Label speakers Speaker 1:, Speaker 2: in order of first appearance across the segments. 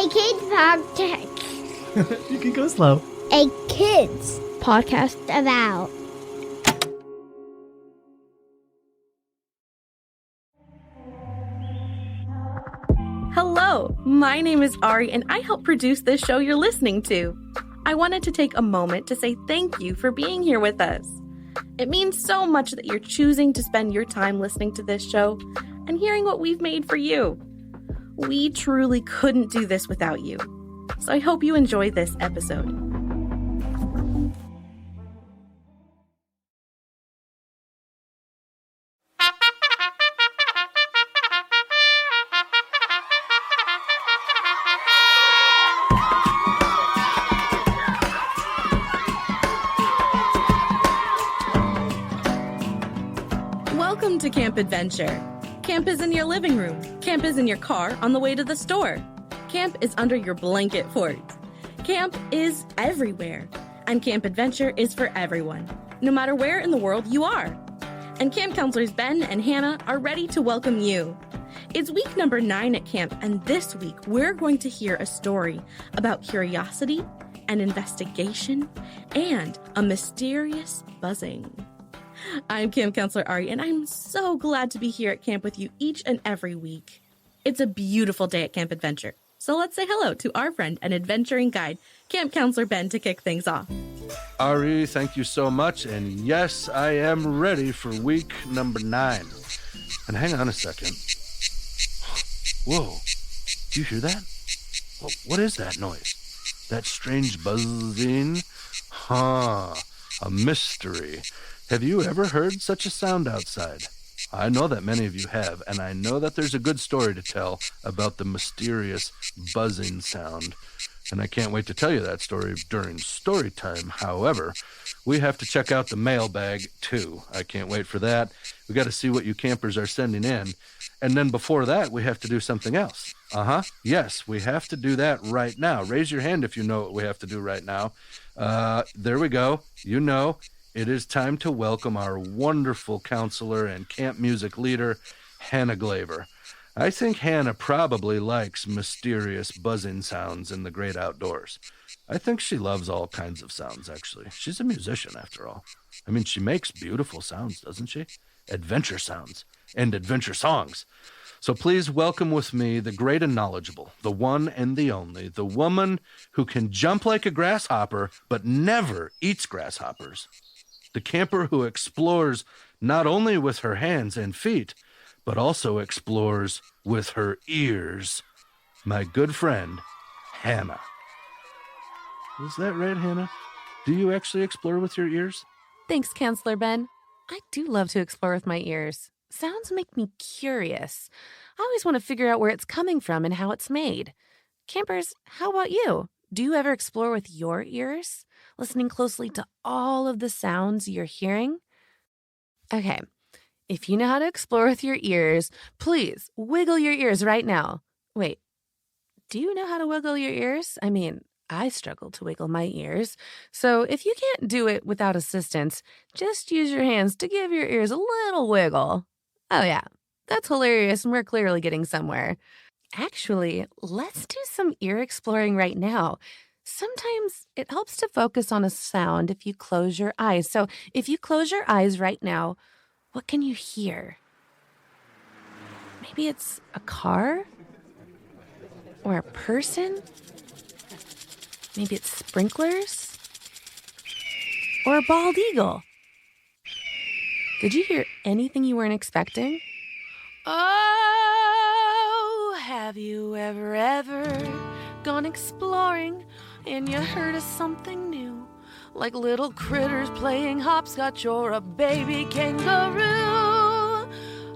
Speaker 1: kids podcast.
Speaker 2: You can go slow.
Speaker 1: A kids podcast about.
Speaker 3: Hello, my name is Ari and I help produce this show you're listening to. I wanted to take a moment to say thank you for being here with us. It means so much that you're choosing to spend your time listening to this show and hearing what we've made for you. We truly couldn't do this without you. So I hope you enjoy this episode. Welcome to Camp Adventure. Camp is in your living room. Camp is in your car on the way to the store. Camp is under your blanket fort. Camp is everywhere. And Camp Adventure is for everyone, no matter where in the world you are. And camp counselors Ben and Hannah are ready to welcome you. It's week number 9 at camp, and this week we're going to hear a story about curiosity, an investigation, and a mysterious buzzing. I'm Camp Counselor Ari, and I'm so glad to be here at camp with you each and every week. It's a beautiful day at Camp Adventure, so let's say hello to our friend and adventuring guide, Camp Counselor Ben, to kick things off.
Speaker 4: Ari, thank you so much, and yes, I am ready for week number 9. And hang on a second. Whoa, do you hear that? What is that noise? That strange buzzing? A mystery. Have you ever heard such a sound outside? I know that many of you have, and I know that there's a good story to tell about the mysterious buzzing sound. And I can't wait to tell you that story during story time. However, we have to check out the mailbag too. I can't wait for that. We got to see what you campers are sending in. And then before that, we have to do something else. Yes, we have to do that right now. Raise your hand if you know what we have to do right now. There we go. You know. It is time to welcome our wonderful counselor and camp music leader, Hannah Glaver. I think Hannah probably likes mysterious buzzing sounds in the great outdoors. I think she loves all kinds of sounds, actually. She's a musician, after all. I mean, she makes beautiful sounds, doesn't she? Adventure sounds and adventure songs. So please welcome with me the great and knowledgeable, the one and the only, the woman who can jump like a grasshopper but never eats grasshoppers. The camper who explores not only with her hands and feet, but also explores with her ears. My good friend, Hannah. Is that right, Hannah? Do you actually explore with your ears?
Speaker 3: Thanks, Counselor Ben. I do love to explore with my ears. Sounds make me curious. I always want to figure out where it's coming from and how it's made. Campers, how about you? Do you ever explore with your ears? Listening closely to all of the sounds you're hearing? Okay, if you know how to explore with your ears, please wiggle your ears right now. Wait, do you know how to wiggle your ears? I mean, I struggle to wiggle my ears. So if you can't do it without assistance, just use your hands to give your ears a little wiggle. Oh yeah, that's hilarious, and we're clearly getting somewhere. Actually, let's do some ear exploring right now. Sometimes it helps to focus on a sound if you close your eyes. So if you close your eyes right now, what can you hear? Maybe it's a car? Or a person? Maybe it's sprinklers? Or a bald eagle? Did you hear anything you weren't expecting? Oh, have you ever gone exploring and you heard of something new? Like little critters playing hopscotch or a baby kangaroo.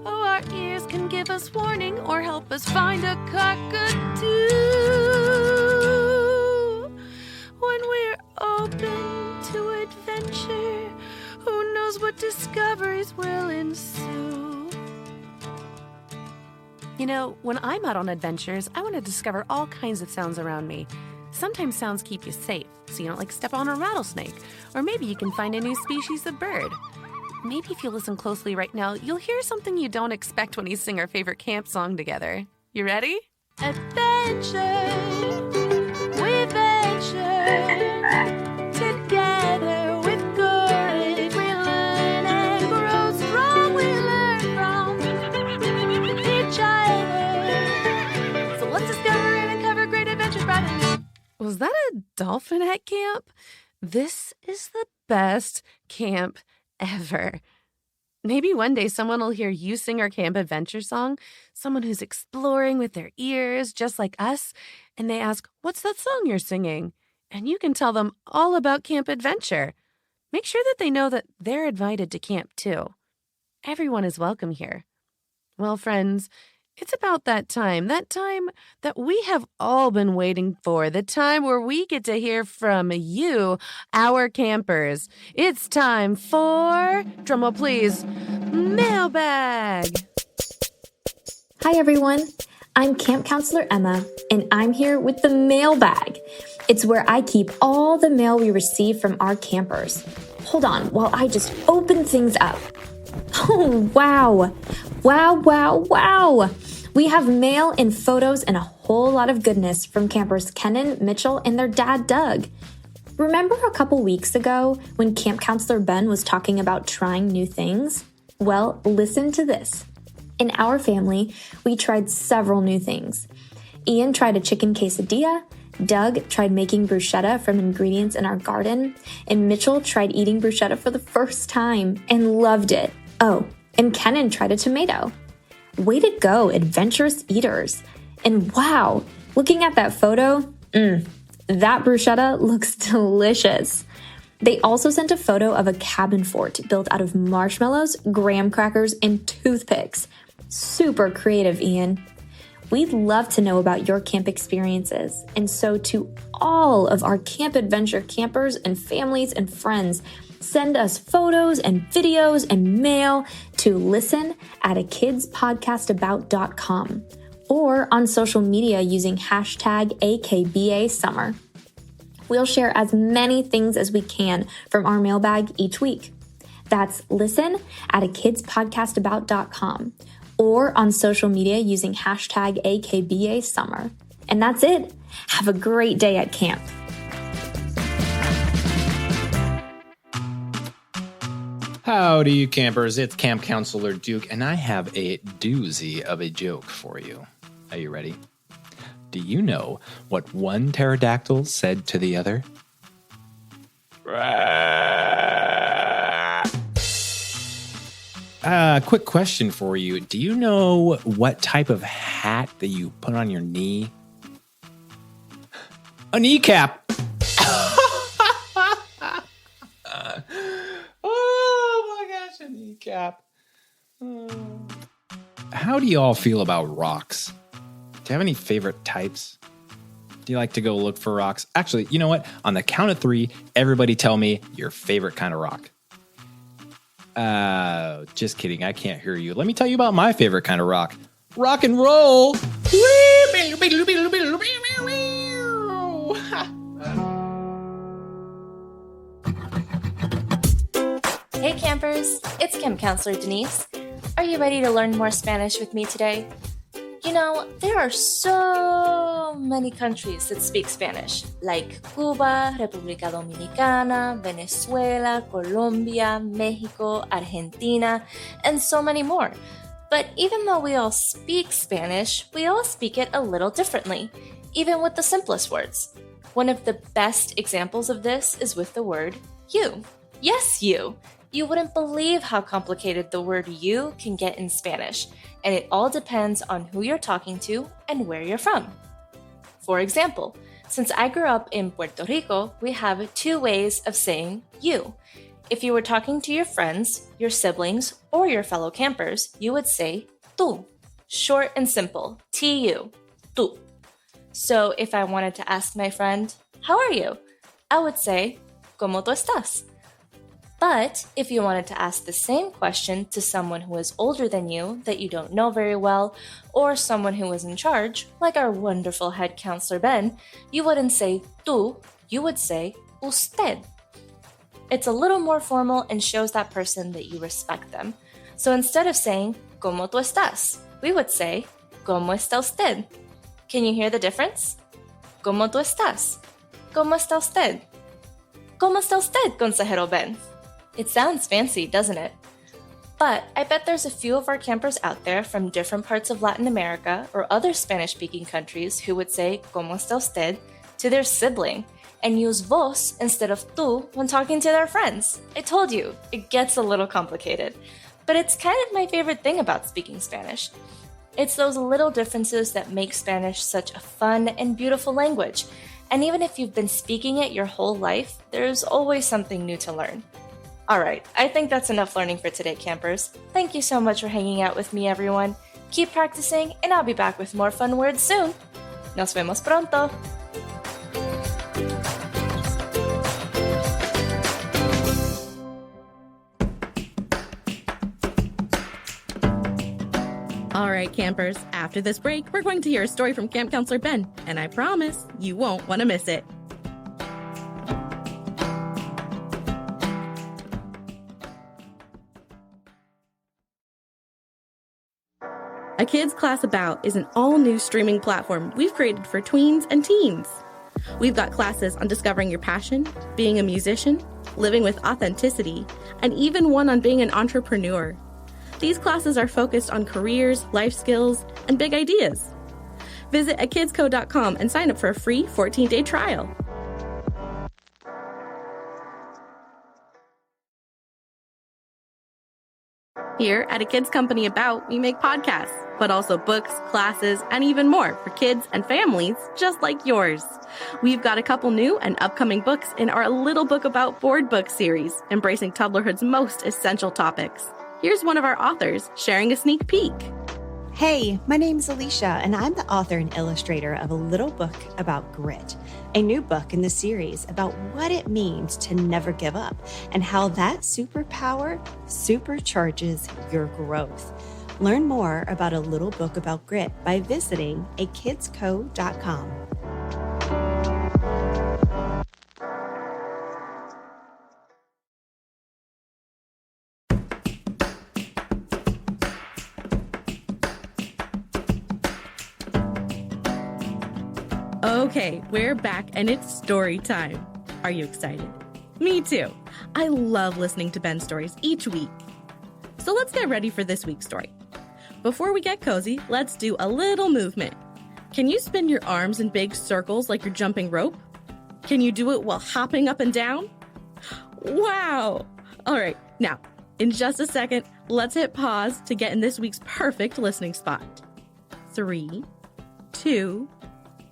Speaker 3: Oh, our ears can give us warning or help us find a cockatoo. When we're open to adventure, who knows what discoveries will ensue? You know, when I'm out on adventures, I want to discover all kinds of sounds around me. Sometimes sounds keep you safe, so you don't step on a rattlesnake. Or maybe you can find a new species of bird. Maybe if you listen closely right now, you'll hear something you don't expect when we sing our favorite camp song together. You ready? Adventure! dolphin at camp? This is the best camp ever. Maybe one day someone will hear you sing our camp adventure song, someone who's exploring with their ears just like us, and they ask, "What's that song you're singing?" And you can tell them all about Camp Adventure. Make sure that they know that they're invited to camp too. Everyone is welcome here. Well, friends, it's about that time that we have all been waiting for, the time where we get to hear from you, our campers. It's time for, drumroll please, Mailbag.
Speaker 2: Hi everyone, I'm Camp Counselor Emma, and I'm here with the Mailbag. It's where I keep all the mail we receive from our campers. Hold on while I just open things up. Oh, wow. Wow. We have mail and photos and a whole lot of goodness from campers Kenan, Mitchell, and their dad, Doug. Remember a couple weeks ago when Camp Counselor Ben was talking about trying new things? Well, listen to this. In our family, we tried several new things. Ian tried a chicken quesadilla, Doug tried making bruschetta from ingredients in our garden, and Mitchell tried eating bruschetta for the first time and loved it. Oh, and Kenan tried a tomato. Way to go, adventurous eaters. And wow, looking at that photo, that bruschetta looks delicious. They also sent a photo of a cabin fort built out of marshmallows, graham crackers, and toothpicks. Super creative, Ian. We'd love to know about your camp experiences. And so to all of our Camp Adventure campers and families and friends, send us photos and videos and mail to listen@akidspodcastabout.com or on social media using hashtag AKBASummer. We'll share as many things as we can from our mailbag each week. That's listen@akidspodcastabout.com or on social media using hashtag AKBASummer. And that's it. Have a great day at camp.
Speaker 5: Howdy, you campers. It's Camp Counselor Duke, and I have a doozy of a joke for you. Are you ready? Do you know what one pterodactyl said to the other? Quick question for you. Do you know what type of hat that you put on your knee? A kneecap. A kneecap. How do you all feel about rocks? Do you have any favorite types? Do you like to go look for rocks? Actually, you know what? On the count of 3, everybody tell me your favorite kind of rock. Just kidding. I can't hear you. Let me tell you about my favorite kind of rock. Rock and roll.
Speaker 6: Hey campers, it's Camp Counselor Denise. Are you ready to learn more Spanish with me today? You know, there are so many countries that speak Spanish, like Cuba, República Dominicana, Venezuela, Colombia, Mexico, Argentina, and so many more. But even though we all speak Spanish, we all speak it a little differently, even with the simplest words. One of the best examples of this is with the word you. Yes, you. You wouldn't believe how complicated the word you can get in Spanish, and it all depends on who you're talking to and where you're from. For example, since I grew up in Puerto Rico, we have 2 ways of saying you. If you were talking to your friends, your siblings, or your fellow campers, you would say tú. Short and simple, T-U, tú. So if I wanted to ask my friend, how are you? I would say, ¿Cómo tú estás? But if you wanted to ask the same question to someone who is older than you that you don't know very well, or someone who is in charge, like our wonderful head counselor Ben, you wouldn't say tú, you would say usted. It's a little more formal and shows that person that you respect them. So instead of saying ¿Cómo tú estás?, we would say ¿Cómo está usted? Can you hear the difference? ¿Cómo tú estás? ¿Cómo está usted? ¿Cómo está usted, consejero Ben? It sounds fancy, doesn't it? But I bet there's a few of our campers out there from different parts of Latin America or other Spanish-speaking countries who would say ¿Cómo está usted? To their sibling, and use vos instead of tú when talking to their friends. I told you, it gets a little complicated. But it's kind of my favorite thing about speaking Spanish. It's those little differences that make Spanish such a fun and beautiful language. And even if you've been speaking it your whole life, there's always something new to learn. Alright, I think that's enough learning for today, campers. Thank you so much for hanging out with me, everyone. Keep practicing, and I'll be back with more fun words soon. Nos vemos pronto!
Speaker 7: All right, campers, after this break, we're going to hear a story from Camp Counselor Ben, and I promise you won't want to miss it. A Kids Class About is an all-new streaming platform we've created for tweens and teens. We've got classes on discovering your passion, being a musician, living with authenticity, and even one on being an entrepreneur. These classes are focused on careers, life skills, and big ideas. Visit akidsco.com and sign up for a free 14-day trial. Here at A Kids Company About, we make podcasts, but also books, classes, and even more for kids and families just like yours. We've got a couple new and upcoming books in our Little Book About Board book series, embracing toddlerhood's most essential topics. Here's one of our authors sharing a sneak peek.
Speaker 8: Hey, my name's Alicia, and I'm the author and illustrator of A Little Book About Grit, a new book in the series about what it means to never give up and how that superpower supercharges your growth. Learn more about A Little Book About Grit by visiting akidsco.com.
Speaker 7: Okay, we're back and it's story time. Are you excited? Me too. I love listening to Ben's stories each week. So let's get ready for this week's story. Before we get cozy, let's do a little movement. Can you spin your arms in big circles like you're jumping rope? Can you do it while hopping up and down? Wow! All right, now, in just a second, let's hit pause to get in this week's perfect listening spot. 3, 2,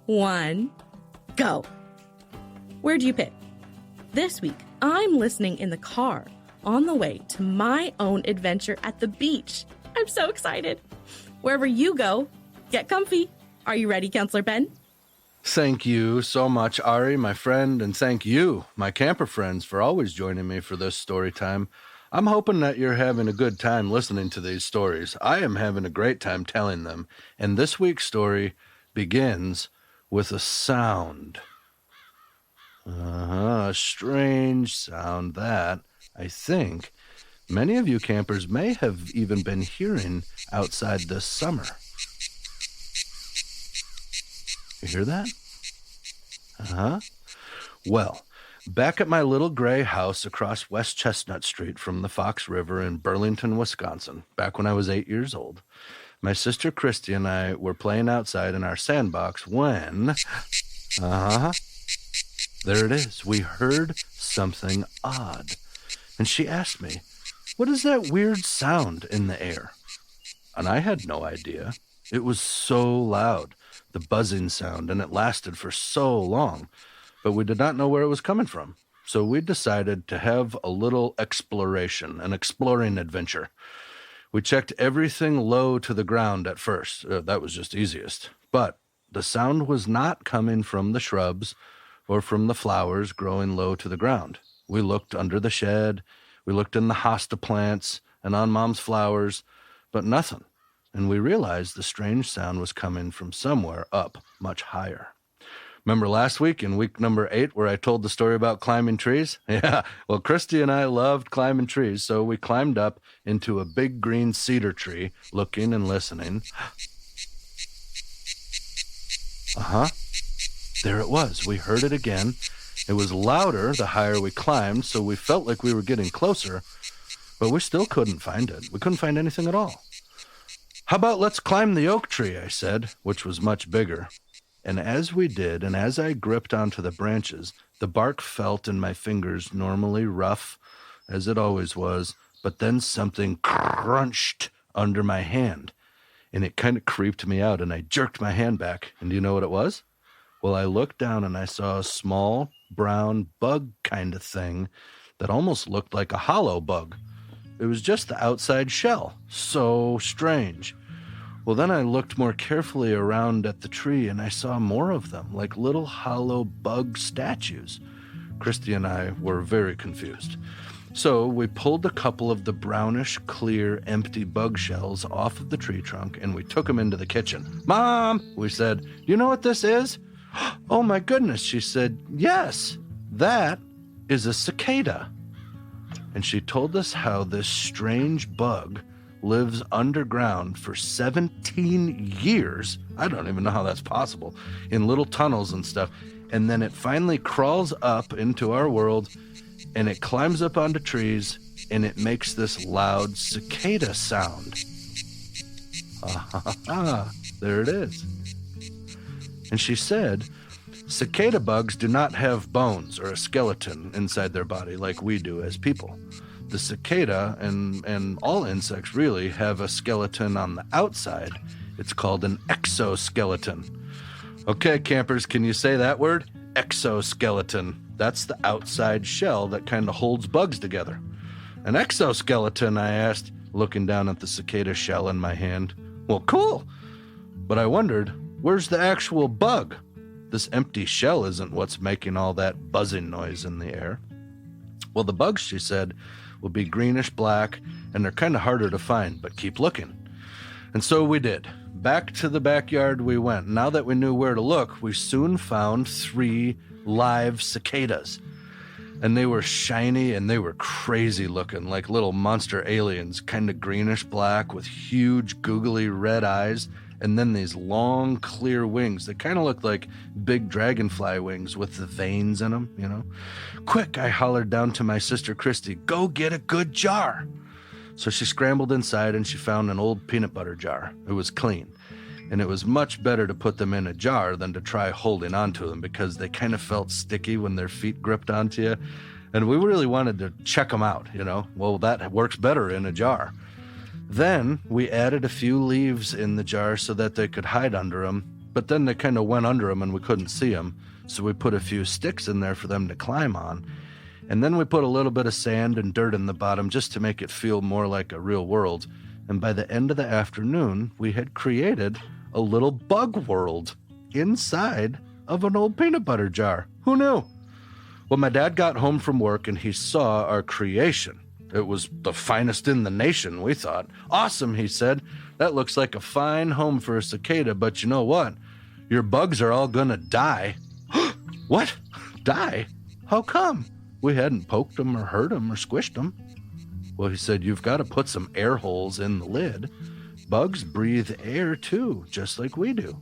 Speaker 7: 1, go. Where do you pick? This week, I'm listening in the car on the way to my own adventure at the beach. I'm so excited. Wherever you go, get comfy. Are you ready, Counselor Ben?
Speaker 4: Thank you so much, Ari, my friend, and thank you, my camper friends, for always joining me for this story time. I'm hoping that you're having a good time listening to these stories. I am having a great time telling them, and this week's story begins with a sound. A strange sound that, I think, many of you campers may have even been hearing outside this summer. You hear that? Well, back at my little gray house across West Chestnut Street from the Fox River in Burlington, Wisconsin, back when I was 8 years old, my sister Christy and I were playing outside in our sandbox when, there it is. We heard something odd. And she asked me, "What is that weird sound in the air?" And I had no idea. It was so loud, the buzzing sound, and it lasted for so long. But we did not know where it was coming from. So we decided to have a little exploration, an exploring adventure. We checked everything low to the ground at first. That was just easiest. But the sound was not coming from the shrubs or from the flowers growing low to the ground. We looked under the shed, we looked in the hosta plants and on Mom's flowers, but nothing. And we realized the strange sound was coming from somewhere up much higher. Remember last week in week number 8 where I told the story about climbing trees? Yeah, well, Christy and I loved climbing trees, so we climbed up into a big green cedar tree, looking and listening. There it was. We heard it again. It was louder the higher we climbed, so we felt like we were getting closer, but we still couldn't find it. We couldn't find anything at all. "How about let's climb the oak tree," I said, which was much bigger. And as we did, and as I gripped onto the branches, the bark felt in my fingers normally rough, as it always was, but then something crunched under my hand, and it kind of creeped me out, and I jerked my hand back, and do you know what it was? Well, I looked down and I saw a small brown bug kind of thing that almost looked like a hollow bug. It was just the outside shell. So strange. Well, then I looked more carefully around at the tree and I saw more of them, like little hollow bug statues. Christy and I were very confused. So we pulled a couple of the brownish, clear, empty bug shells off of the tree trunk and we took them into the kitchen. "Mom," we said, "do you know what this is?" "Oh my goodness," she said, "yes, that is a cicada." And she told us how this strange bug lives underground for 17 years. I don't even know how that's possible, in little tunnels and stuff. And then it finally crawls up into our world and it climbs up onto trees and it makes this loud cicada sound. There it is. And she said, cicada bugs do not have bones or a skeleton inside their body like we do as people. The cicada and all insects really have a skeleton on the outside. It's called an exoskeleton. Okay, campers, can you say that word? Exoskeleton. That's the outside shell that kind of holds bugs together. An exoskeleton, I asked, looking down at the cicada shell in my hand. Well, cool. But I wondered, where's the actual bug? This empty shell isn't what's making all that buzzing noise in the air. Well, the bugs, she said, will be greenish black, and they're kind of harder to find, but keep looking. And so we did. Back to the backyard we went. Now that we knew where to look, we soon found 3 live cicadas. And they were shiny and they were crazy looking, like little monster aliens, kind of greenish black with huge googly red eyes, and then these long clear wings that kind of looked like big dragonfly wings with the veins in them, you know. "Quick," I hollered down to my sister Christy, "go get a good jar." So she scrambled inside and she found an old peanut butter jar. It was clean. And it was much better to put them in a jar than to try holding onto them because they kind of felt sticky when their feet gripped onto you. And we really wanted to check them out, you know. Well, that works better in a jar. Then we added a few leaves in the jar so that they could hide under them, but then they kind of went under them and we couldn't see them. So we put a few sticks in there for them to climb on. And then we put a little bit of sand and dirt in the bottom just to make it feel more like a real world. And by the end of the afternoon, we had created a little bug world inside of an old peanut butter jar. Who knew? Well, my dad got home from work and he saw our creation. It was the finest in the nation, we thought. "Awesome," he said. "That looks like a fine home for a cicada, but you know what? Your bugs are all gonna die." "What? Die? How come? We hadn't poked them or hurt them or squished them." Well, he said, "You've got to put some air holes in the lid. Bugs breathe air too, just like we do."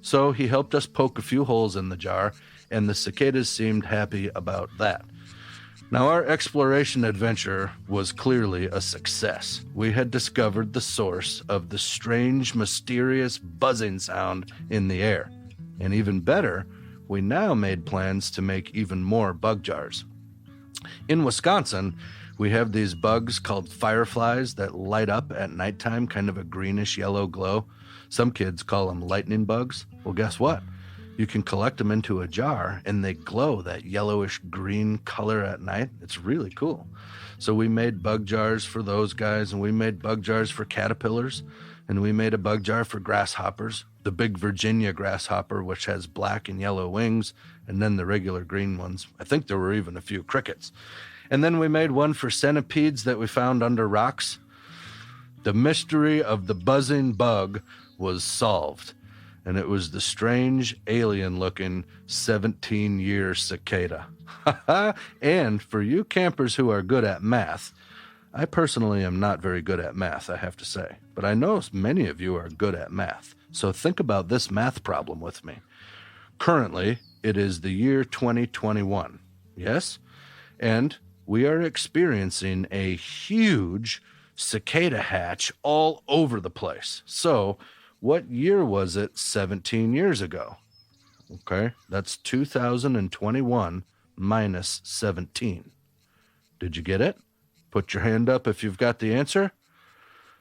Speaker 4: So he helped us poke a few holes in the jar, and the cicadas seemed happy about that. Now, our exploration adventure was clearly a success. We had discovered the source of the strange, mysterious buzzing sound in the air. And even better, we now made plans to make even more bug jars. In Wisconsin, we have these bugs called fireflies that light up at nighttime, kind of a greenish yellow glow. Some kids call them lightning bugs. Well, guess what? You can collect them into a jar and they glow that yellowish green color at night. It's really cool. So we made bug jars for those guys, and we made bug jars for caterpillars, and we made a bug jar for grasshoppers, the big Virginia grasshopper, which has black and yellow wings, and then the regular green ones. I think there were even a few crickets. And then we made one for centipedes that we found under rocks. The mystery of the buzzing bug was solved, and it was the strange, alien-looking 17-year cicada. And for you campers who are good at math, I personally am not very good at math, I have to say, but I know many of you are good at math. So think about this math problem with me. Currently, it is the year 2021, yes? And we are experiencing a huge cicada hatch all over the place. So what year was it 17 years ago? Okay, that's 2021 minus 17. Did you get it? Put your hand up if you've got the answer.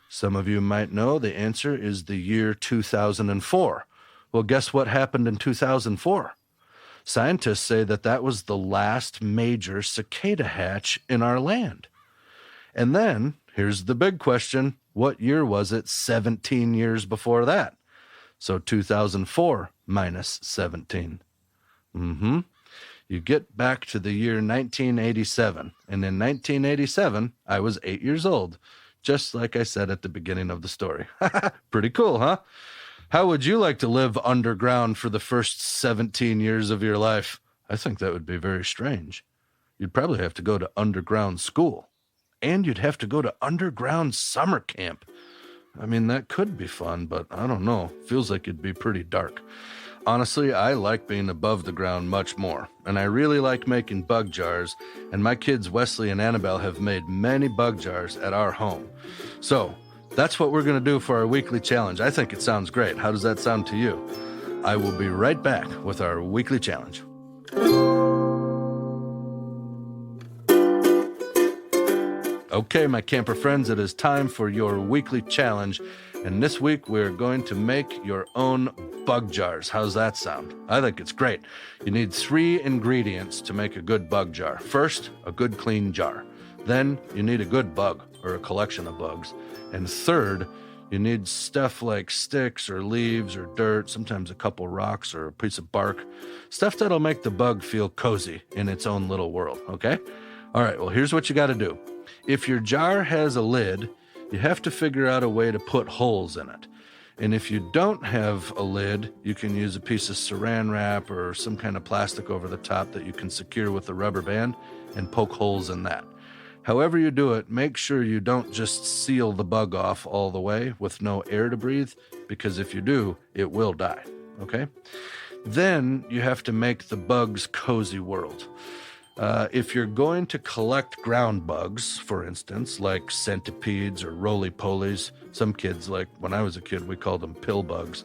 Speaker 4: Some of you might know the answer is the year 2004. Well, guess what happened in 2004? Scientists say that was the last major cicada hatch in our land. And then, here's the big question. What year was it 17 years before that? So 2004 minus 17. You get back to the year 1987. And in 1987, I was 8 years old, just like I said at the beginning of the story. Pretty cool, huh? How would you like to live underground for the first 17 years of your life? I think that would be very strange. You'd probably have to go to underground school. And you'd have to go to underground summer camp. I mean, that could be fun, but I don't know. Feels like it'd be pretty dark. Honestly, I like being above the ground much more, and I really like making bug jars, and my kids Wesley and Annabelle have made many bug jars at our home. So, that's what we're going to do for our weekly challenge. I think it sounds great. How does that sound to you? I will be right back with our weekly challenge. Okay, my camper friends, it is time for your weekly challenge. And this week, we're going to make your own bug jars. How's that sound? I think it's great. You need 3 ingredients to make a good bug jar. First, a good clean jar. Then, you need a good bug, or a collection of bugs. And third, you need stuff like sticks or leaves or dirt, sometimes a couple rocks or a piece of bark. Stuff that'll make the bug feel cozy in its own little world, okay? All right, well, here's what you got to do. If your jar has a lid, you have to figure out a way to put holes in it. And if you don't have a lid, you can use a piece of saran wrap or some kind of plastic over the top that you can secure with a rubber band and poke holes in that. However you do it, make sure you don't just seal the bug off all the way with no air to breathe, because if you do, it will die, okay? Then you have to make the bug's cozy world. If you're going to collect ground bugs, for instance, like centipedes or roly-polies, some kids, like when I was a kid, we called them pill bugs.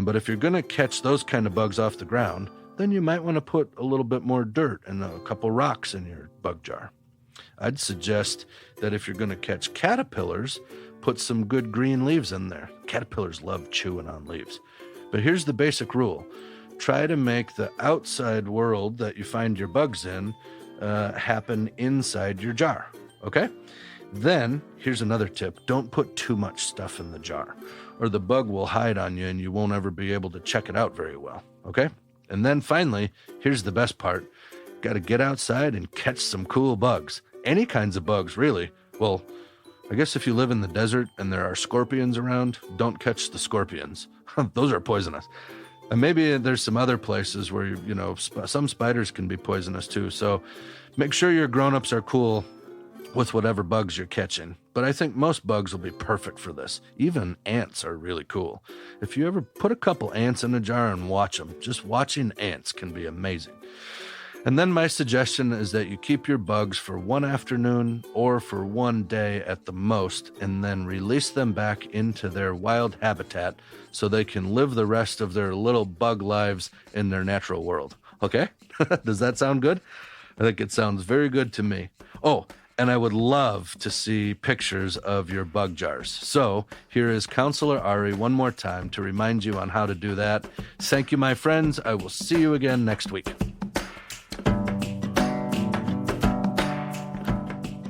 Speaker 4: But if you're going to catch those kind of bugs off the ground, then you might want to put a little bit more dirt and a couple rocks in your bug jar. I'd suggest that if you're going to catch caterpillars, put some good green leaves in there. Caterpillars love chewing on leaves. But here's the basic rule. Try to make the outside world that you find your bugs in happen inside your jar, okay? Then, here's another tip. Don't put too much stuff in the jar, or the bug will hide on you and you won't ever be able to check it out very well, okay? And then finally, here's the best part. Got to get outside and catch some cool bugs. Any kinds of bugs, really. Well, I guess if you live in the desert and there are scorpions around, don't catch the scorpions. Those are poisonous. And maybe there's some other places where, some spiders can be poisonous too. So make sure your grown-ups are cool with whatever bugs you're catching. But I think most bugs will be perfect for this. Even ants are really cool. If you ever put a couple ants in a jar and watch them, just watching ants can be amazing. And then my suggestion is that you keep your bugs for one afternoon or for one day at the most, and then release them back into their wild habitat so they can live the rest of their little bug lives in their natural world. Okay? Does that sound good? I think it sounds very good to me. Oh, and I would love to see pictures of your bug jars. So here is Counselor Ari one more time to remind you on how to do that. Thank you, my friends. I will see you again next week.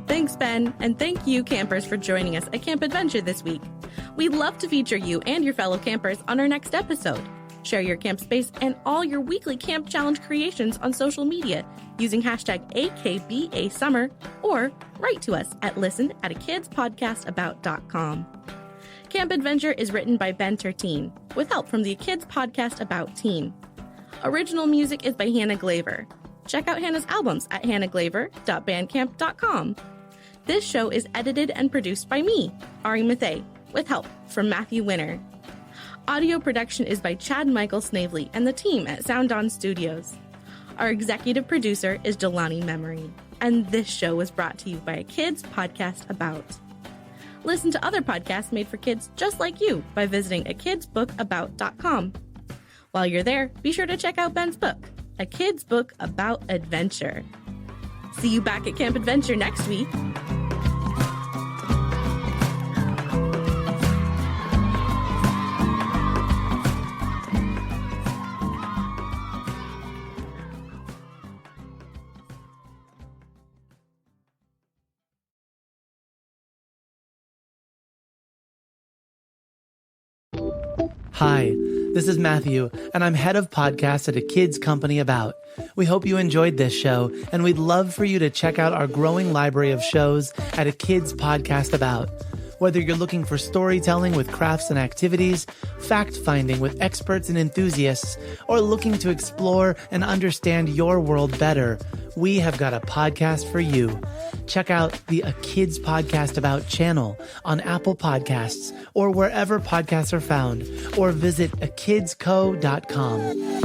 Speaker 7: Thanks, Ben, and thank you, campers, for joining us at Camp Adventure this week. We'd love to feature you and your fellow campers on our next episode. Share your camp space and all your weekly camp challenge creations on social media using hashtag AKBASummer, or write to us at listen@akidspodcastabout.com. Camp Adventure is written by Ben Tertine, with help from the Kids Podcast About team. Original music is by Hannah Glaver. Check out Hannah's albums at hannahglaver.bandcamp.com. This show is edited and produced by me, Ari Mathey, with help from Matthew Winner. Audio production is by Chad Michael Snavely and the team at Sound On Studios. Our executive producer is Jelani Memory, and this show was brought to you by a Kids Podcast About. Listen to other podcasts made for kids just like you by visiting akidsbookabout.com. While you're there, be sure to check out Ben's book, a kid's book about adventure. See you back at Camp Adventure next week.
Speaker 9: Hi, this is Matthew, and I'm head of podcasts at a kids company About. We hope you enjoyed this show, and we'd love for you to check out our growing library of shows at a kids podcast About. Whether you're looking for storytelling with crafts and activities, fact-finding with experts and enthusiasts, or looking to explore and understand your world better, we have got a podcast for you. Check out the A Kids Podcast About channel on Apple Podcasts or wherever podcasts are found, or visit akidsco.com.